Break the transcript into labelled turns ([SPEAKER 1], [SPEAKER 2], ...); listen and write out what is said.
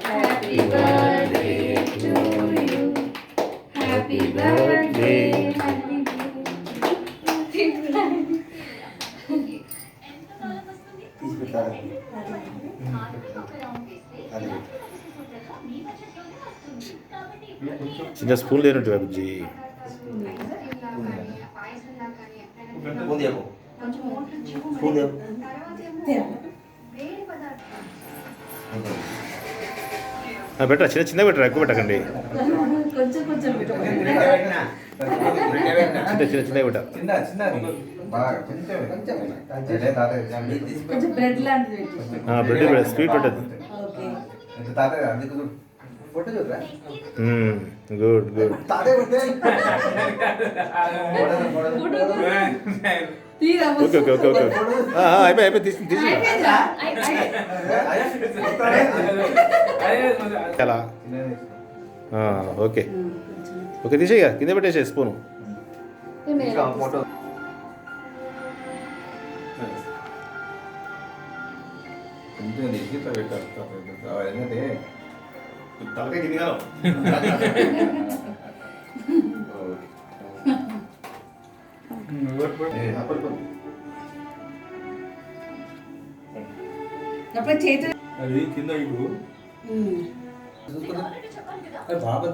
[SPEAKER 1] Happy birthday to you. Happy birthday.
[SPEAKER 2] చిన్న spoon లేనట్టు బుజ్జి. పెట్టరా చిన్న చిన్న పెట్టరా, ఎక్కువ పెట్టకండి. చిన్న చిన్న చిన్న పెట్ట. బ్రెడ్ స్వీట్ పెట్టదు. Good good. Okay okay okay okay అయిపోయి అయిపోయి తీసి తీసి ఎలా ఓకే ఓకే తీసేయ కింద పెట్టేసే స్పూను. తలకాయ కింద
[SPEAKER 3] అది కింద ఇటు బాగా